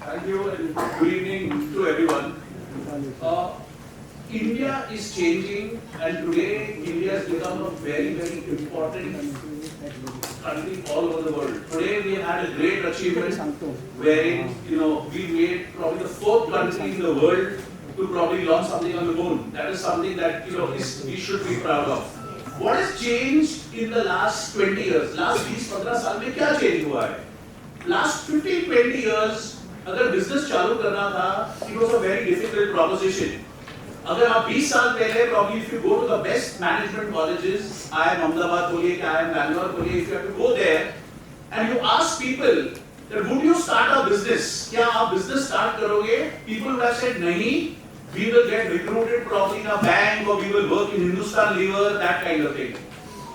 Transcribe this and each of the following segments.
Thank you and good evening to everyone. India is changing and today India has become a very, very important country all over the world. Today we have had a great achievement wherein, we made probably the fourth country in the world to probably launch something on the moon. That is something that, we should be proud of. What has changed in the last 20 years? Last 20-15 साल में क्या change हुआ है? Last 15-20 years अगर business चालू करना था, it was a very difficult proposition. अगर आप 20 साल पहले probably if you go to the best management colleges, IIM Ahmedabad बोलिए, IIM Bangalore बोलिए, if you have to go there and you ask people that would you start a business? क्या आप business start करोगे? People would have said नहीं. We will get recruited probably in a bank or we will work in Hindustan Lever, that kind of thing.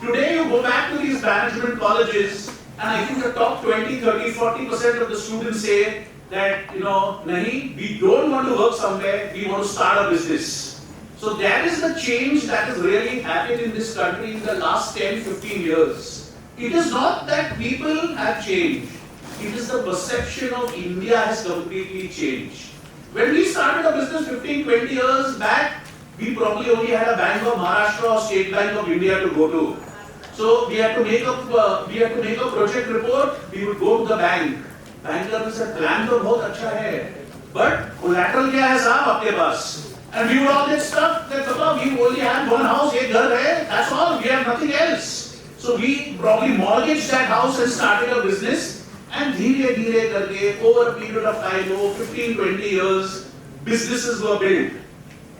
Today you go back to these management colleges and I think the top 20, 30, 40% of the students say that, nahi, we don't want to work somewhere, we want to start a business. So that is the change that has really happened in this country in the last 10, 15 years. It is not that people have changed. It is the perception of India has completely changed. When we started a business 15, 20 years back, we probably only had a Bank of Maharashtra or State Bank of India to go to. So we had to make a project report. We would go to the bank. Banker said, plan तो बहुत अच्छा है, but collateral क्या है साहब आपके पास? And we would all get stuck. That we only had one house, एक घर है. That's all. We have nothing else. So we probably mortgaged that house and started a business. And धीरे धीरे करके over a period of time, over 15-20 years, businesses were built.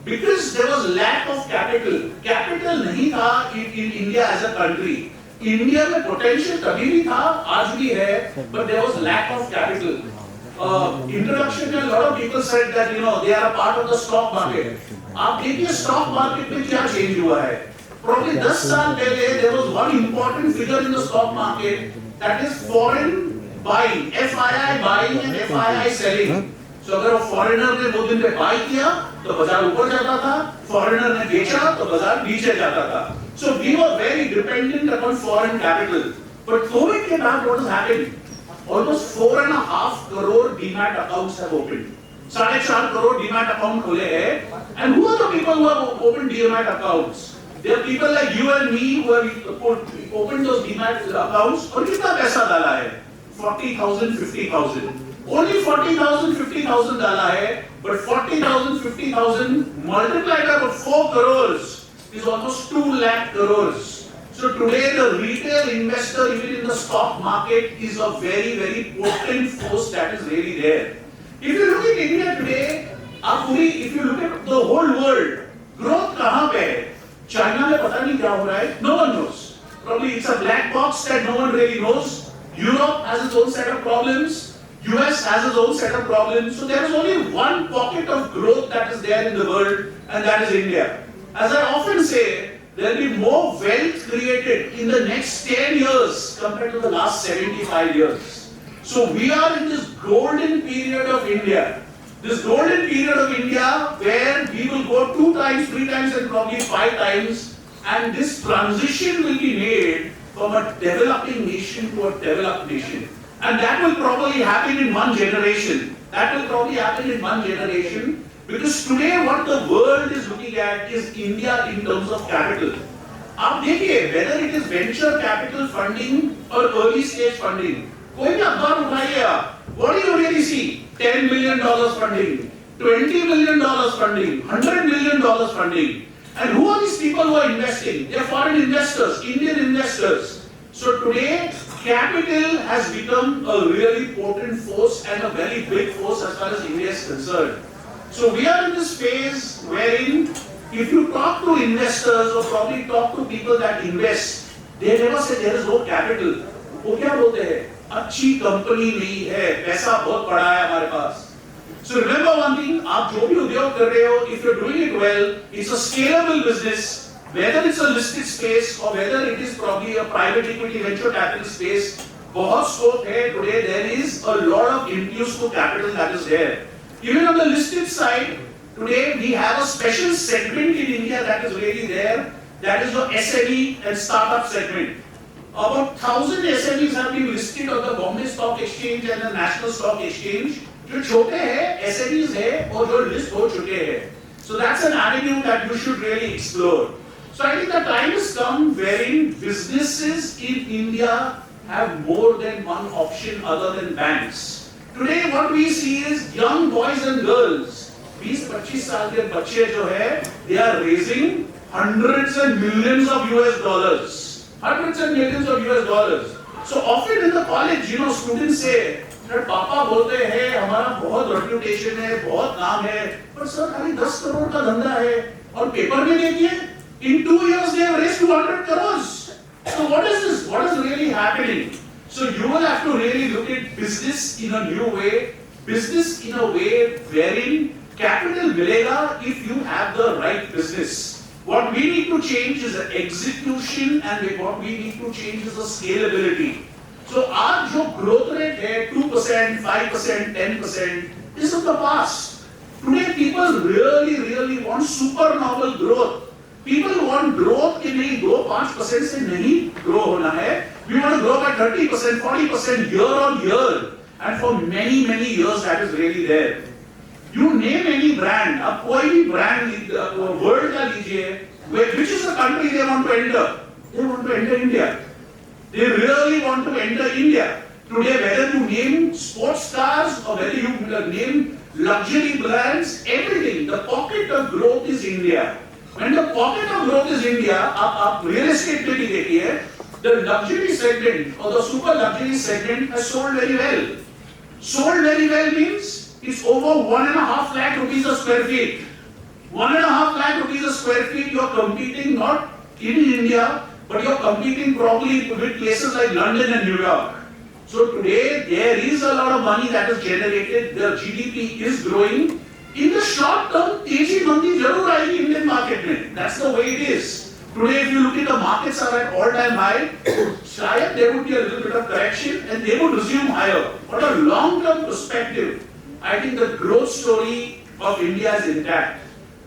Because there was lack of capital. Capital नहीं था in India as a country. India में potential तभी भी था, आज भी है, but there was lack of capital. Introduction में a lot of people said that they are a part of the stock market. आप देखिए stock market में क्या change हुआ है. Probably 10 साल पहले there was one important figure in the stock market, that is foreign buying, FII buying and FII selling. So अगर वो foreigner ने वो दिन पे buy किया तो बाजार ऊपर जाता था, foreigner ने बेचा तो बाजार नीचे जाता था. So we were very dependent upon foreign capital. But COVID के बाद what has happened? Almost 4.5 crore demat accounts have opened. 4.5 crore demat account खोले हैं. And who are the people who have opened demat accounts? There are people like you and me who have opened those demat accounts. और कितना पैसा डाला है? 40,000, 50,000. Only 40,000, 50,000 डाला है, but 40,000, 50,000 multiplied by about 4 crores is almost 2 lakh crores. So today the retail investor even in the stock market is a very, very potent force that is really there. If you look at India today, if you look at the whole world, growth कहाँ पे है? China में पता नहीं क्या हो रहा है? No one knows. Probably it's a black box that no one really knows. Europe has its own set of problems. US has its own set of problems. So there is only one pocket of growth that is there in the world, and that is India. As I often say, there will be more wealth created in the next 10 years compared to the last 75 years. So we are in this golden period of India. This golden period of India where we will go 2 times, 3 times and probably 5 times, and this transition will be made from a developing nation to a developed nation. And that will probably happen in one generation. That will probably happen in one generation because today what the world is looking at is India in terms of capital. आप देखिए whether it is venture capital funding or early stage funding, कोई भी अखबार उठाइए आप, what do you really see? $10 million funding, $20 million funding, $100 million funding. And who are these people who are investing? They are foreign investors, Indian investors. So today, capital has become a really potent force and a very big force as far as India is concerned. So we are in this phase wherein if you talk to investors or probably talk to people that invest, they never say there is no capital. वो क्या बोलते हैं? अच्छी company नहीं है, पैसा बहुत पड़ा है हमारे पास. So remember one thing, आप जो भी उद्योग कर रहे हो, if you're doing it well, it's a scalable business. Whether it's a listed space or whether it is probably a private equity venture capital space, बहुत scope है. Today there is a lot of infuse to capital that is there. Even on the listed side, today we have a special segment in India that is really there. That is the SME and startup segment. About 1,000 SMEs have been listed on the Bombay Stock Exchange and the National Stock Exchange. जो छोटे हैं SMEs है और जो list हो चुके हैं. So that's an avenue that you should really explore. So I think the time has come wherein businesses in India have more than one option other than banks. Today what we see is young boys and girls, 20-25 साल के बच्चे जो है, they are raising hundreds and millions of US dollars. Hundreds and millions of US dollars. So often in the college, students say, that पापा बोलते हैं हमारा बहुत रेपुटेशन है, बहुत नाम है, पर सर खाली 10 करोड़ का धंधा है, और पेपर में देखिए, in 2 years they have raised 200 crores. So what is this? What is really happening? So you will have to really look at business in a new way, business in a way wherein capital milega if you have the right business. What we need to change is the execution, and what we need to change is the scalability. So आज जो growth rate है 2%, 5%, 10% is of the past. Today people really want supernormal growth. People want growth कि नहीं grow 5% से नहीं grow होना है. We want to grow by 30%, 40% year on year, and for many years that is really there. You name any brand, अब कोई भी brand world का लीजिए, which is the country they want to enter? They want to enter India. They really want to enter India. Today, whether you name sports stars or whether you name luxury brands, everything, the pocket of growth is India. When the pocket of growth is India, आप real estate में भी देखिए, the luxury segment or the super luxury segment has sold very well. Sold very well means it's over 1.5 lakh rupees a square feet. 1.5 lakh rupees a square feet, you're competing not in India, but you're competing probably with places like London and New York. So today there is a lot of money that is generated, the GDP is growing. In the short term, तेजी मंदी जरूर आएगी Indian market में. That's the way it is. Today if you look at the markets are at all-time high, शायद there would be a little bit of correction and they would resume higher. But a long-term perspective, I think the growth story of India is intact.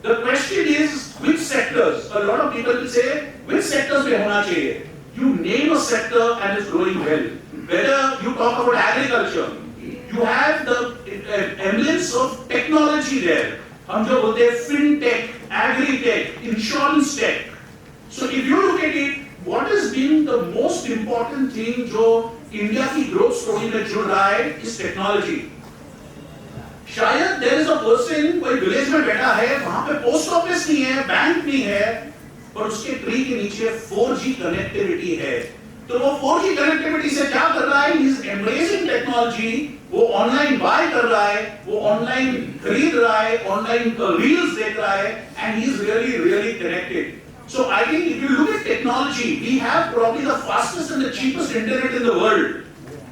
The question is which sectors? A lot of people will say which sectors में होना चाहिए? You name a sector and it's growing well. Whether you talk about agriculture, you have the emblem of technology there. हम जो बोलते हैं fintech, agri-tech, insurance tech. So if you look at it, what has been the most important thing जो India की growth story में जुड़ रहा है is technology. शायद there is a person कोई विलेज में बैठा है, वहां पे पोस्ट ऑफिस नहीं है, बैंक नहीं है, पर उसके ट्री के नीचे 4G कनेक्टिविटी है. तो वो 4G कनेक्टिविटी से क्या कर रहा है? He is embracing technology. वो ऑनलाइन बाय कर रहा है, वो ऑनलाइन खरीद रहा है, ऑनलाइन रील्स देख रहा है, and he is really connected. So I think if you look at technology, we have probably the fastest and the cheapest internet in the world.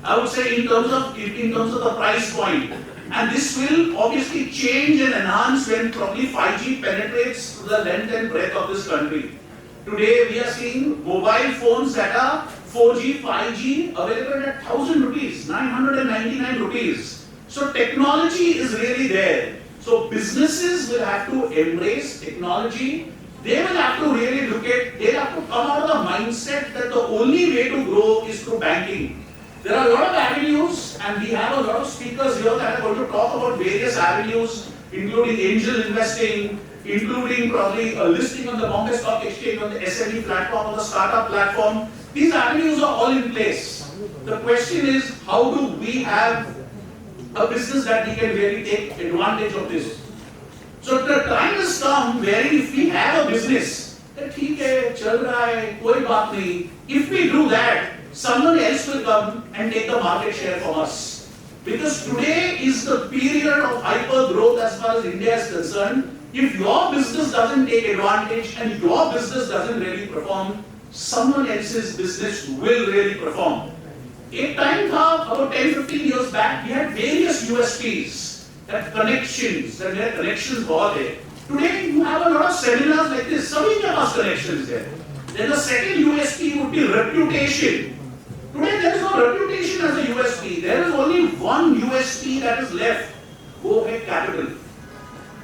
I would say in terms of the price point. And this will obviously change and enhance when probably 5G penetrates to the length and breadth of this country. Today we are seeing mobile phones that are 4G, 5G available at 1,000 rupees, 999 rupees. So technology is really there. So businesses will have to embrace technology. They will have to really they'll have to come out of the mindset that the only way to grow is through banking. There are a lot of avenues, and we have a lot of speakers here that are going to talk about various avenues, including angel investing, including probably a listing on the Bombay Stock Exchange, on the SME platform, on the startup platform. These avenues are all in place. The question is, how do we have a business that we can really take advantage of this? So the time has come where if we have a business, that ठीक है, चल रहा है, कोई बात नहीं. If we do that, someone else will come and take the market share from us. Because today is the period of hyper growth as far as India is concerned. If your business doesn't take advantage and your business doesn't really perform, someone else's business will really perform. एक time था, about 10-15 years back, we had various USPs, that connections, that मेरे connections बहुत है. Today you have a lot of seminars like this, सभी के पास connections है. Then the second USP would be reputation. Today there is no reputation as a USP. There is only one USP that is left. वो है capital.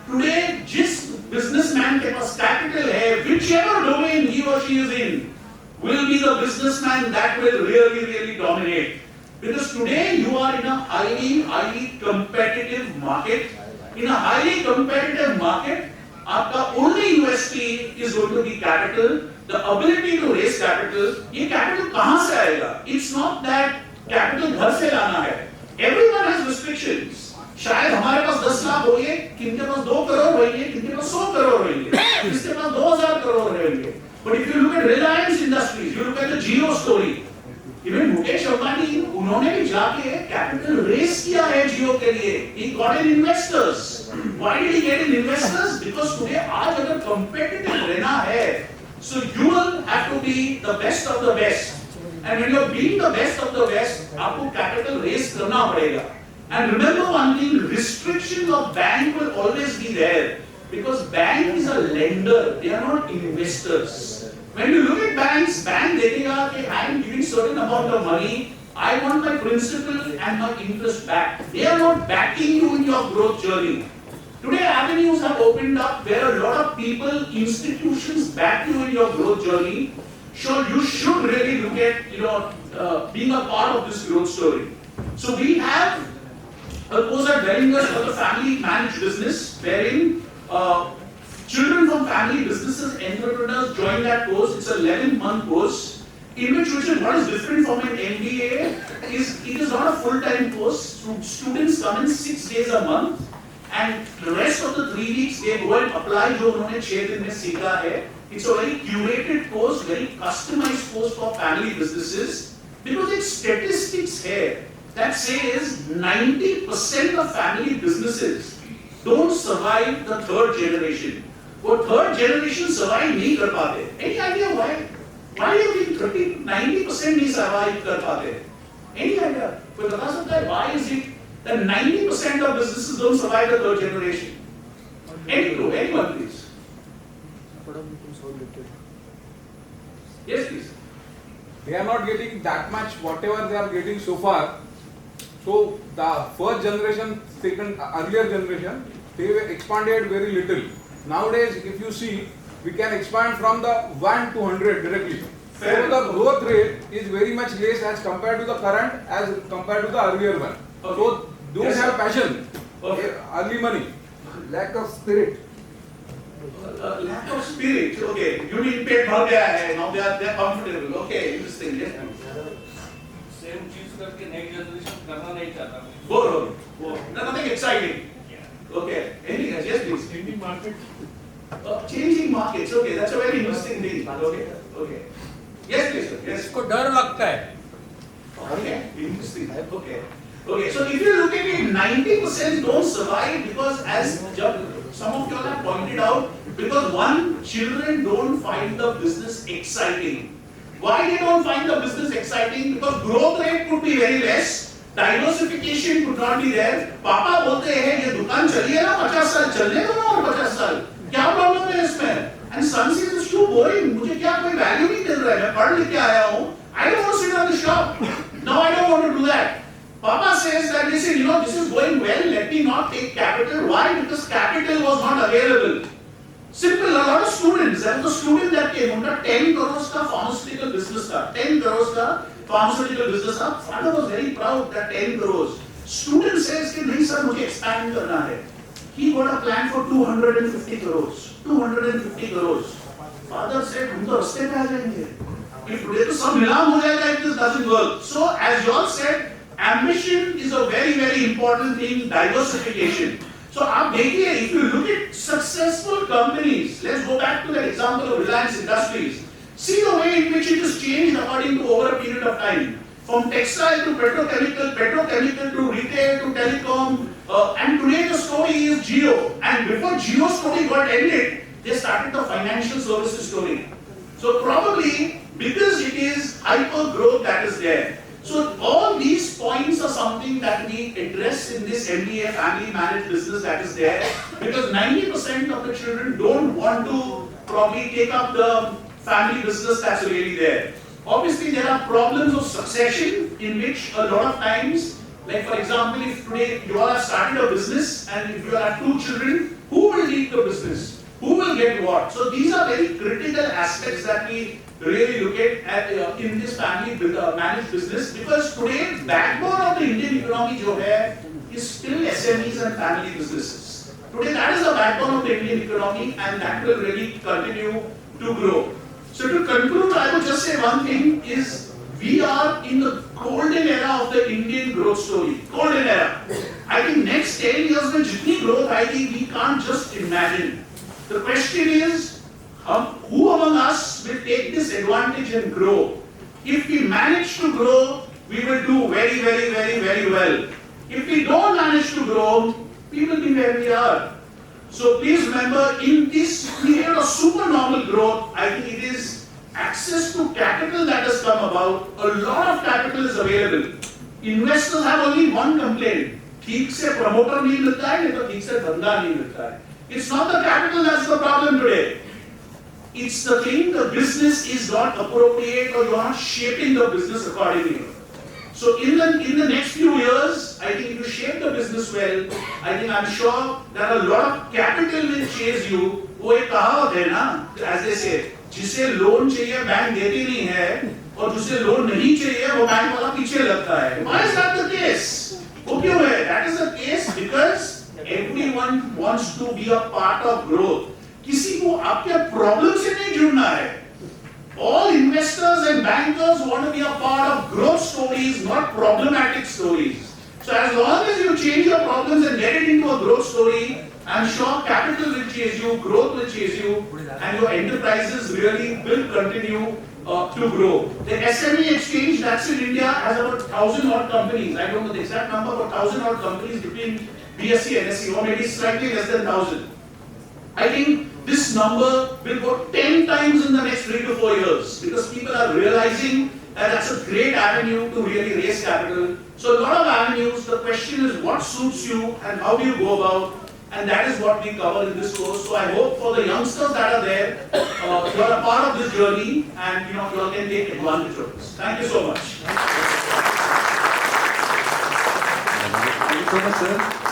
Today जिस businessman के पास capital है, whichever domain he or she is in, will be the businessman that will really dominate. Because today you are in a highly competitive market. In a highly competitive market, आपका only USP is going to be capital, the ability to raise capital. ये capital कहाँ से आएगा? It's not that capital घर से लाना है. Everyone has restrictions. शायद हमारे पास 10 लाख होंगे, किनके पास 2 करोड़ होंगे, किनके पास 100 करोड़ होंगे, किसके पास 2000 करोड़ होंगे. But if you look at Reliance Industries, you look at the Jio story. Even Mukesh Ambani उन्होंने भी जाके कैपिटल रेस किया है जियो के लिए. He got in investors. Why did he get in investors? Because today आज अगर competitive रहना है, so you will have to be the best of the best. And when you are being the best of the best, आपको capital raise करना पड़ेगा. And remember one thing: restriction of bank will always be there because bank is a lender; they are not investors. When you look at banks, bank देखेगा कि I am giving certain amount of money, I want my principal and my interest back. They are not backing you in your growth journey. Today, avenues have opened up where a lot of people, institutions back you in your growth journey. So you should really look at being a part of this growth story. So we have a course at Wellinger's for the family managed business, wherein children from family businesses, entrepreneurs join that course. It's an 11-month course. In which what is different from an MBA is it is not a full-time course. Students come in 6 days a month, and the rest of the 3 weeks they go and apply जो उन्होंने 6 दिन में सीखा है. It's a very curated course, very customized course for family businesses because it's statistics here that says 90% of family businesses don't survive the third generation. वो third generation survive नहीं कर पाते. Any idea why? Why do you think 90% नहीं survive कर पाते? Any idea? कोई बता सकता है why is it that 90% of businesses don't survive the third generation? Any clue? Anyone please? Yes please. They are not getting that much whatever they are getting so far. So the first generation, earlier generation, they were expanded very little. Nowadays, if you see, we can expand from the 1 to 100 directly. So the growth rate is very much less as compared to the current, as compared to the earlier one. Okay. So don't have passion, early money, lack of spirit. Lack of spirit. Okay, you mean पेट भर गया है, now they are comfortable. Okay, interesting. Yes. Same चीज करके next generation करना नहीं चाहता. Bore. Nothing exciting. Okay. Anything else? Yes, please. Changing market. Changing markets. Okay, that's a very interesting thing. Okay. Yes, please. Sir. Yes. इसको डर लगता है. Okay. Interesting. Okay. So if you look at it, 90% don't survive because as some of you all have pointed out, because one, children don't find the business exciting. Why they don't find the business exciting? Because growth rate could be very less, diversification could not be there. पापा बोलते हैं ये दुकान चली है ना 50 साल चलने दो ना और 50 साल क्या प्रॉब्लम है इसमें? And son says it's too boring. मुझे क्या कोई वैल्यू नहीं मिल रहा है मैं पढ़ लिख के आया हूँ. I don't want to sit on the shop. No, I don't want to do that. Papa says that this is going well, let me not take capital. Why? Because capital was not available. Simple, a lot of students, there was a student that came, उनका 10 crores का pharmaceutical business था, 10 crores का pharmaceutical business था. Father was very proud that 10 crores. Student says कि नहीं sir मुझे expand करना है. He got a plan for 250 crores. 250 crores. Father said हम तो रास्ते पे आ जाएंगे. If today तो सब नीलाम हो जाएगा if this doesn't work. So as you all said, ambition is a very, very important thing, diversification. So आप देखिए, if you look at successful companies, let's go back to that example of Reliance Industries. See the way in which it has changed according to over a period of time. From textile to petrochemical to retail to telecom, and today the story is Jio. And before Jio story got ended, they started the financial services story. So probably because it is hyper growth that is there. So all these points are something that we address in this MBA family managed business that is there, because 90% of the children don't want to probably take up the family business that's really there. Obviously there are problems of succession in which a lot of times, like for example, if today you all have started a business and if you have 2 children, who will lead the business? who will get what. So these are very critical aspects that we really look at in this family managed business, because today backbone of the Indian economy jo hai, is still SMEs and family businesses. Today that is the backbone of the Indian economy, and that will really continue to grow. So to conclude, I would just say one thing is, we are in the golden era of the Indian growth story. Golden era. I think next 10 years में जितनी growth आएगी, we can't just imagine. The question is, who among us will take this advantage and grow? If we manage to grow, we will do very, very, very, very well. If we don't manage to grow, we will be where we are. So please remember, in this period of supernormal growth, I think it is access to capital that has come about. A lot of capital is available. Investors have only one complaint: ठीक से promoter नहीं मिलता है, नहीं तो ठीक से धंधा नहीं मिलता है. It's not the capital that's the problem today. It's the thing, the business is not appropriate, or you are not shaping the business accordingly. So in the next few years, I think if you shape the business well, I think I'm sure that a lot of capital will chase you. वो एक कहावत है ना, as they say, जिसे loan चाहिए bank देती नहीं है, और जिसे लोन नहीं चाहिए वो बैंक वाला पीछे लगता है. Why is that the case? वो क्यों है? That is the case because everyone wants to be a part of growth. किसी को आपके प्रॉब्लम से नहीं जुड़ना है. All investors and bankers want to be a part of growth stories, not problematic stories. So as long as you change your problems and get it into a growth story, I'm sure capital will chase you, growth will chase you, and your enterprises really will continue to grow. The SME exchange that's in India has about 1,000 odd companies. I don't know the exact number, but 1,000 odd companies between BSE and NSE, or maybe slightly less than 1,000. I think this number will go 10 times in the next 3 to 4 years, because people are realizing that that's a great avenue to really raise capital. So a lot of avenues. The question is what suits you and how do you go about, and that is what we cover in this course. So I hope for the youngsters that are there, you are a part of this journey, and you all can take advantage of this. Thank you so much. Thank you so much, sir.